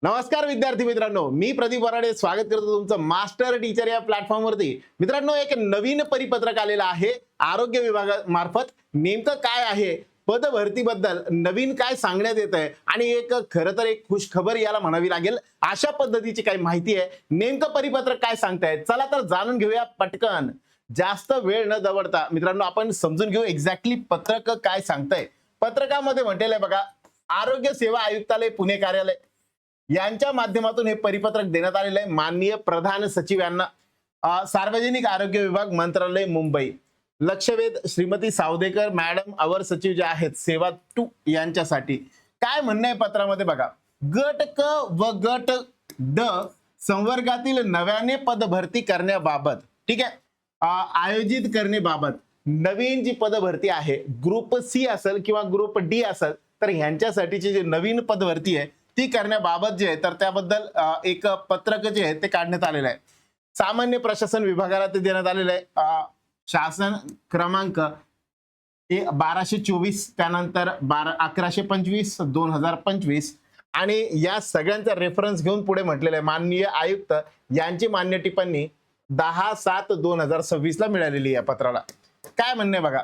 नमस्कार विद्यार्थी मित्रांनो, मी प्रदीप वराडे स्वागत करतो तुमचं मास्टर टीचर या प्लॅटफॉर्मवरती। मित्रांनो, एक नवीन परिपत्रक आलेलं आहे आरोग्य विभागामार्फत। नेमकं काय आहे, पदभरतीबद्दल नवीन काय सांगण्यात येत आहे आणि एक खरं तर एक खुशखबर याला म्हणावी लागेल, अशा पद्धतीची काही माहिती आहे। नेमकं परिपत्रक काय सांगताय, चला तर जाणून घेऊया पटकन। जास्त वेळ न दवडता मित्रांनो, आपण समजून घेऊ एक्झॅक्टली पत्रक काय सांगतंय। पत्रकामध्ये म्हटलेलं आहे बघा, आरोग्य सेवा आयुक्तालय पुणे कार्यालय यांच्या माध्यमातून हे परिपत्रक देण्यात आलेलं आहे माननीय प्रधान सचिव यांना। सार्वजनिक आरोग्य विभाग मंत्रालय मुंबई, लक्षवेध श्रीमती सावदेकर मॅडम अवर सचिव जे आहेत सेवा 2 यांच्यासाठी। काय म्हणणं आहे पत्रामध्ये बघा, गट क व गट ड संवर्गातील नव्याने पदभरती करण्याबाबत, ठीक आहे, आयोजित करण्याबाबत नवीन जी पदभरती आहे, ग्रुप सी असेल किंवा ग्रुप डी असेल, तर ह्यांच्यासाठीची जी नवीन पदभरती आहे ती करण्याबाबत जे आहे तर त्याबद्दल एक पत्रक जे आहे ते काढण्यात आलेलं आहे। सामान्य प्रशासन विभागाला ते देण्यात आलेलं आहे। शासन क्रमांक 1224, त्यानंतर 1125 2025 आणि या सगळ्यांचा रेफरन्स घेऊन पुढे म्हटलेलं आहे माननीय आयुक्त यांची मान्य टिप्पणी 10/7/2026 ला मिळालेली आहे पत्राला। काय म्हणणे बघा,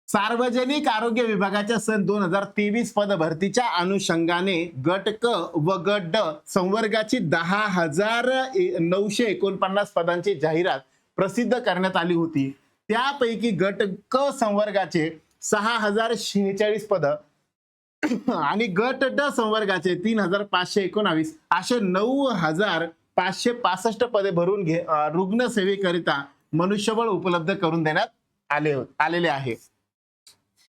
सार्वजनिक आरोग्य विभागाच्या सन 2023 पदभरतीच्या अनुषंगाने गट क व गट ड संवर्गाची 10,949 पदांची जाहिरात प्रसिद्ध करण्यात आली होती। त्यापैकी गट क संवर्गाचे 6,046 पद आणि गट ड संवर्गाचे 3,519 असे 9,565 पदे भरून रुग्ण सेवेकरिता मनुष्यबळ उपलब्ध करून देण्यात आलेले आहे।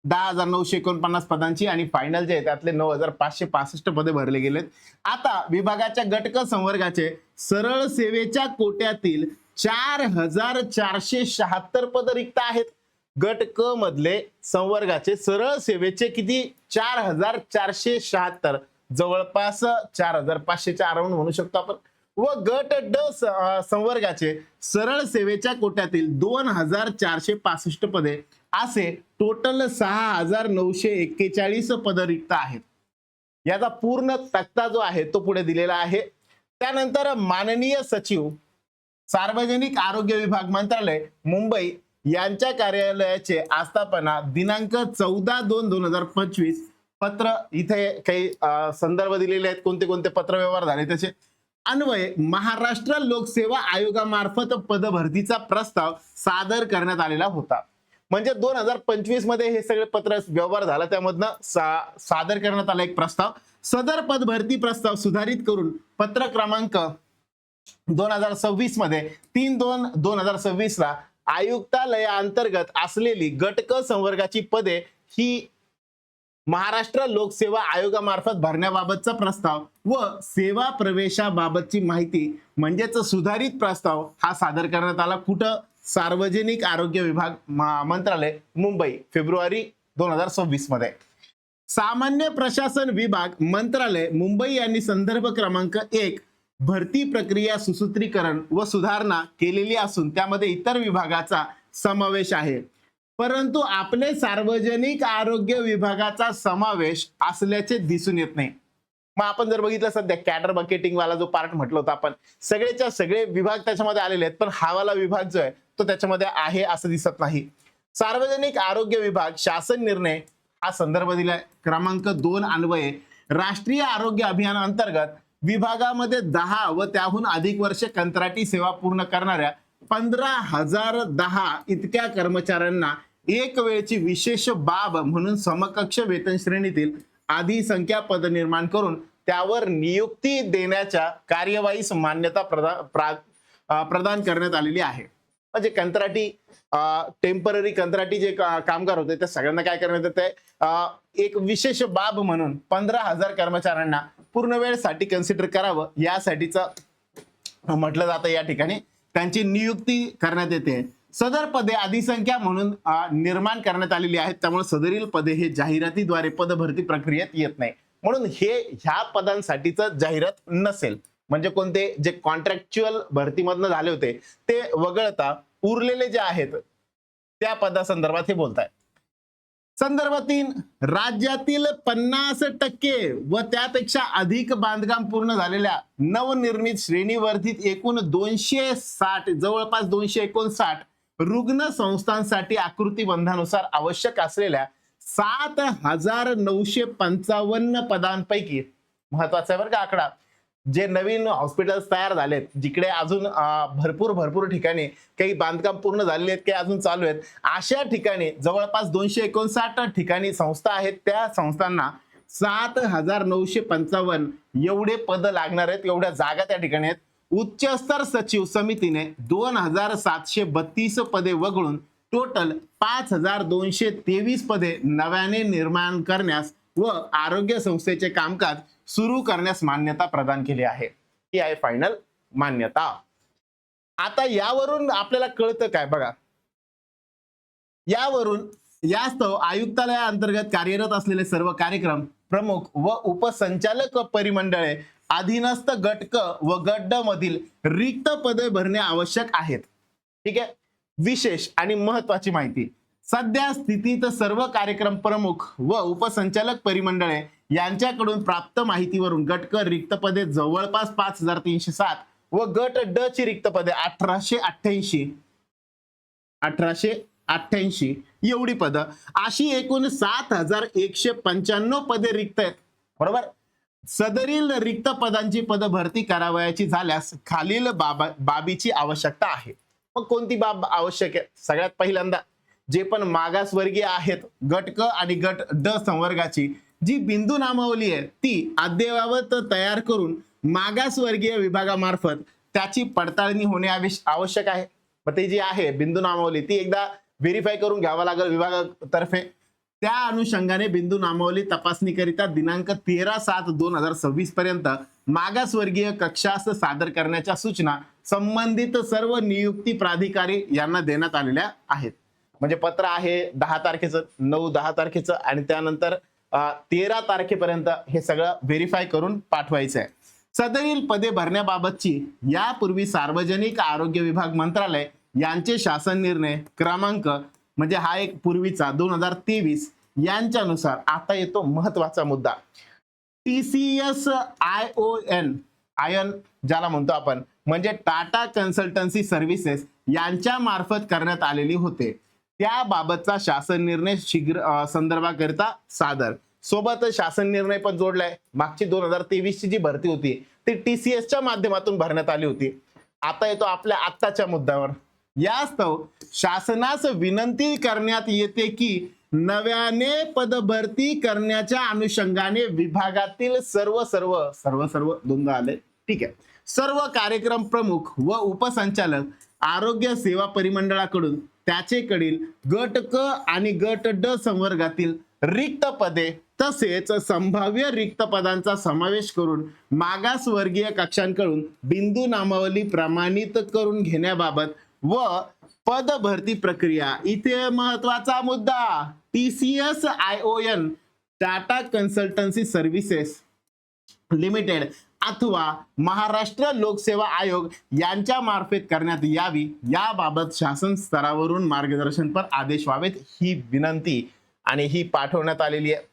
10,949 पदांची आणि फायनल जे आहे त्यातले 9,565 पदे भरले गेलेत। आता विभागाच्या गट क संवर्गाचे सरळ सेवेच्या कोट्यातील 4,476 पद रिक्त आहेत। गट क मधले संवर्गाचे सरळ सेवेचे किती, 4,476, जवळपास 4,500च्या अराउंड म्हणू शकतो आपण। व गट ड संवर्गाचे सरळ सेवेच्या कोट्यातील 2,465 पदे असे टोटल 6,941 पद रिक्त आहेत। याचा पूर्ण तक्ता जो आहे तो पुढे दिलेला आहे। त्यानंतर माननीय सचिव सार्वजनिक आरोग्य विभाग मंत्रालय मुंबई यांच्या कार्यालयाचे आस्थापना दिनांक 14/2/2025 पत्र, इथे काही संदर्भ दिलेले आहेत कोणते कोणते पत्रव्यवहार झाले त्याचे अन्वये महाराष्ट्र लोकसेवा आयोगामार्फत पदभरतीचा प्रस्ताव सादर करण्यात आलेला होता। म्हणजे 2025 मध्ये हे सगळे पत्र व्यवहार झाला, त्यामधनं सादर करण्यात आला एक प्रस्ताव। सदर पदभरती प्रस्ताव सुधारित करून पत्र क्रमांक 2026 मध्ये 3/2/2026 ला आयुक्तालयाअंतर्गत असलेली गट क संवर्गाची पदे ही महाराष्ट्र लोकसेवा आयोगामार्फत भरण्याबाबतचा प्रस्ताव व सेवा प्रवेशाबाबतची माहिती म्हणजेच सुधारित प्रस्ताव हा सादर करण्यात आला। कुठं, सार्वजनिक आरोग्य विभाग मंत्रालय मुंबई, फेब्रुवारी 2026 मध्ये। सामान्य प्रशासन विभाग मंत्रालय मुंबई यांनी संदर्भ क्रमांक 1 भरती प्रक्रिया सुसूत्रीकरण व सुधारणा केलेली असून त्यामध्ये इतर विभागाचा समावेश आहे, परंतु आपले सार्वजनिक आरोग्य विभागाचा समावेश असल्याचे दिसून येत नाही। मग आपण जर बघितलं सध्या कॅडर बकेटिंग वाला जो पार्ट म्हटलं होतं आपण, सगळेच्या सगळे विभाग त्याच्यामध्ये आलेले आहेत, पण हा वाला विभाग जो आहे तो त्याच्यामध्ये आहे असं दिसत नाही। सार्वजनिक आरोग्य विभाग शासन निर्णय हा संदर्भ दिलाय क्रमांक 2 अन्वये राष्ट्रीय आरोग्य अभियान अंतर्गत विभागामध्ये 10 व त्याहून अधिक वर्ष कंत्राटी सेवा पूर्ण करणाऱ्या 15,010 इतक्या कर्मचाऱ्यांना एक वेळची विशेष बाब म्हणून समकक्ष वेतन श्रेणीतील आधी संख्या पद निर्माण करून त्यावर नियुक्ती देण्याच्या कार्यवाहीस मान्यता प्रदान करण्यात आलेली आहे। म्हणजे कंत्राटी टेम्पररी कंत्राटी जे कामगार होते त्या सगळ्यांना काय करण्यात येते, एक विशेष बाब म्हणून 15,000 कर्मचाऱ्यांना पूर्ण वेळसाठी कन्सिडर करावं यासाठीचं म्हटलं जातं। या ठिकाणी त्यांची नियुक्ती करण्यात येते। सदर पदे अधिसंख्या म्हणून निर्माण करण्यात आलेली आहेत, त्यामुळे सदरील पदे हे जाहिरातीद्वारे पदभरती प्रक्रियेत येत नाही, म्हणून हे ह्या पदांसाठीचं जाहिरात नसेल। म्हणजे कोणते जे कॉन्ट्रॅक्च्युअल भरतीमधनं झाले होते ते वगळता उरलेले जे आहेत त्या पदासंदर्भात हे बोलताय। संदर्भ 3, राज्यातील 50% व त्यापेक्षा अधिक बांधकाम पूर्ण झालेल्या नवनिर्मित श्रेणीवर्धित एकूण 260 जवळपास 259 रुग्ण संस्थांसाठी आकृती बंधानुसार आवश्यक असलेल्या 7,955 पदांपैकी महत्वाचा आहे बरं का आकडा, जे नवीन हॉस्पिटल्स तयार झालेत, जिकडे अजून भरपूर ठिकाणी काही बांधकाम पूर्ण झालेले आहेत, काही अजून चालू आहेत, अशा ठिकाणी जवळपास 259 ठिकाणी संस्था आहेत. त्या संस्थांना 7,955 एवढे पद लागणार आहेत, एवढ्या जागा त्या ठिकाणी आहेत. उच्चस्तर सचिव समितीने 2,732 पदे वगळून टोटल 5,223 पदे नव्याने निर्माण करण्यास व आरोग्य संस्थेचे कामकाज सुरू करण्यास मान्यता प्रदान केली आहे. ही आहे फायनल मान्यता. आता यावरून आपल्याला कळतं काय बघा, यावरून यास्तव आयुक्तालयाअंतर्गत कार्यरत असलेले सर्व कार्यक्रम प्रमुख व उपसंचालक परिमंडळे अधीनस्थ गट क व गट ड मधील रिक्त पदे भरणे आवश्यक आहेत. ठीक आहे. विशेष आणि महत्वाची माहिती, सध्या स्थितीत सर्व कार्यक्रम प्रमुख व उपसंचालक परिमंडळे यांच्याकडून प्राप्त माहितीवरून गट क रिक्त पदे जवळपास 5,307 व गट ड ची रिक्त पदे 1888 एवढी पद, अशी एकूण 7,195 पदे रिक्त आहेत. बरोबर. सदरील रिक्त पदांची पद भरती करावयाची झाल्यास खालील बाबीची आवश्यकता आहे. मग कोणती बाब आवश्यक आहे? सगळ्यात पहिल्यांदा जे पण मागासवर्गीय आहेत गट क आणि गट ड संवर्गाची जी बिंदू नामावली आहे ती अद्ययावत तयार करून मागासवर्गीय विभागामार्फत त्याची पडताळणी होणे आवश्यक आहे. मग ते जी आहे बिंदू नामावली ती एकदा व्हेरीफाय करून घ्यावा लागेल विभागातर्फे. त्या अनुषंगाने बिंदू नामावली तपासणीकरिता दिनांक 13/7/2026 पर्यंत मागासवर्गीय कक्षास सादर करण्याच्या सूचना संबंधित सर्व नियुक्ती प्राधिकारी यांना देण्यात आलेल्या आहेत. म्हणजे पत्र आहे 10 तारखेचं, 9-10 तारखेचं आणि त्यानंतर 13 तारखेपर्यंत हे सगळं व्हेरीफाय करून पाठवायचं आहे. सदरील पदे भरण्याबाबतची यापूर्वी सार्वजनिक आरोग्य विभाग मंत्रालय यांचे शासन निर्णय क्रमांक म्हणजे हा एक पूर्वीचा 2023 यांच्यानुसार आता येतो महत्वाचा मुद्दा. TCS आयन ज्याला म्हणतो आपण म्हणजे टाटा कन्सल्टन्सी सर्व्हिसेस यांच्या मार्फत करण्यात आलेली होते. त्याबाबतचा शासन निर्णय शीघ्र संदर्भाकरिता सादर. सोबत शासन निर्णय पण जोडलाय. मागची 2023 ची जी भरती होती ती TCS च्या माध्यमातून भरण्यात आली होती. आता येतो आपल्या आत्ताच्या मुद्द्यावर. यास्तव शासनास विनंती करण्यात येते की नव्याने पदभरती करण्याच्या अनुषंगाने विभागातील सर्व दोनदा आले. ठीक आहे. सर्व कार्यक्रम प्रमुख व उपसंचालक आरोग्य सेवा परिमंडळाकडून त्याचेकडील गट क आणि गट ड संवर्गातील रिक्त पदे तसेच संभाव्य रिक्त पदांचा समावेश करून मागासवर्गीय कक्षांकडून बिंदू नामावली प्रमाणित करून घेण्याबाबत व पद भरती प्रक्रिया. इथे महत्वाचा मुद्दा, TCS Tata consultancy services limited अथवा महाराष्ट्र लोकसेवा आयोग यांच्या मार्फत करण्यात यावी याबाबत शासन स्तरावरून मार्गदर्शनपर आदेश व्हावेत ही विनंती आणि ही पाठवण्यात आलेली आहे.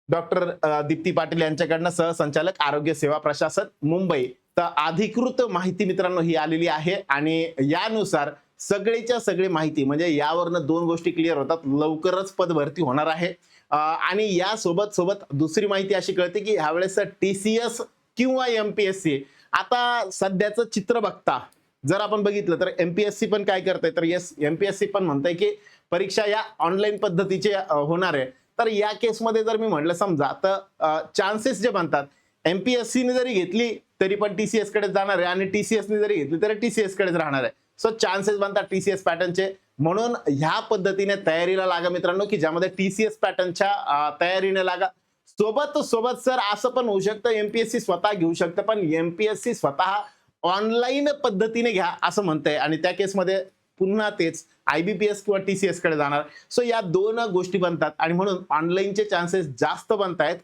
डॉक्टर दीप्ती पाटील यांच्याकडनं सहसंचालक आरोग्य सेवा प्रशासन मुंबई. तर अधिकृत माहिती मित्रांनो ही आलेली आहे आणि यानुसार सगळीच्या सगळी माहिती म्हणजे यावरनं 2 गोष्टी क्लिअर होतात. लवकरच पद भरती होणार आहे आणि या सोबत दुसरी माहिती अशी कळते की ह्यावेळेस TCS किंवा MPSC आता सध्याचं चित्र बघता जर आपण बघितलं तर MPSC पण काय करतंय तर येस MPSC पण म्हणतंय की परीक्षा या ऑनलाईन पद्धतीचे होणार आहे. तर या केसमध्ये जर मी म्हटलं समजा तर चान्सेस जे बनतात MPSC ने जरी घेतली तरी पण TCS कडे जाणार आहे आणि TCS ने जरी घेतली तरी TCS कडेच राहणार आहे. सो चान्सेस बनतात TCS पॅटर्नचे. म्हणून ह्या पद्धतीने तयारीला लागा मित्रांनो की ज्यामध्ये TCS पॅटर्नच्या तयारीने लागा. सोबत सर असं पण होऊ शकतं MPSC स्वतः घेऊ शकतं पण MPSC स्वतः ऑनलाईन पद्धतीने घ्या असं म्हणतंय आणि त्या केसमध्ये पुन्हा तेच IBPS किंवा TCS कडे जाणार. सो या 2 गोष्टी बनतात आणि म्हणून ऑनलाईनचे चान्सेस जास्त बनतायत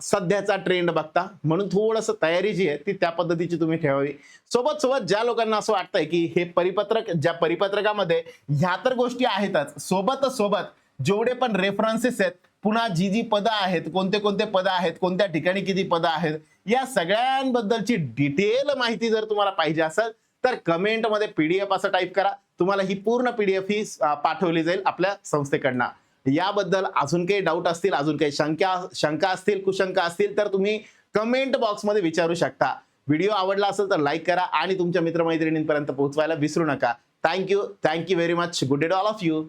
सध्याचा ट्रेंड बघता. म्हणून थोडंसं तयारी जी आहे ती त्या पद्धतीची तुम्ही ठेवावी. सोबत ज्या लोकांना असं वाटतंय की हे परिपत्रक ज्या परिपत्रकामध्ये ह्या तर गोष्टी आहेतच सोबत जेवढे पण रेफरन्सेस आहेत, पुन्हा जी पदं आहेत, कोणते कोणते पदं आहेत, कोणत्या ठिकाणी किती पदं आहेत, या सगळ्यांबद्दलची डिटेल माहिती जर तुम्हाला पाहिजे असेल तर कमेंटमध्ये PDF असं टाईप करा. तुम्हाला ही पूर्ण PDF ही पाठवली जाईल आपल्या संस्थेकडनं. याबद्दल अजून काही डाऊट असतील, अजून काही शंका असतील, कुशंका असतील तर तुम्ही कमेंट बॉक्समध्ये विचारू शकता. व्हिडिओ आवडला असेल तर लाईक करा आणि तुमच्या मित्रमैत्रिणींपर्यंत पोहोचवायला विसरू नका. Thank you very much. Good day to all of you.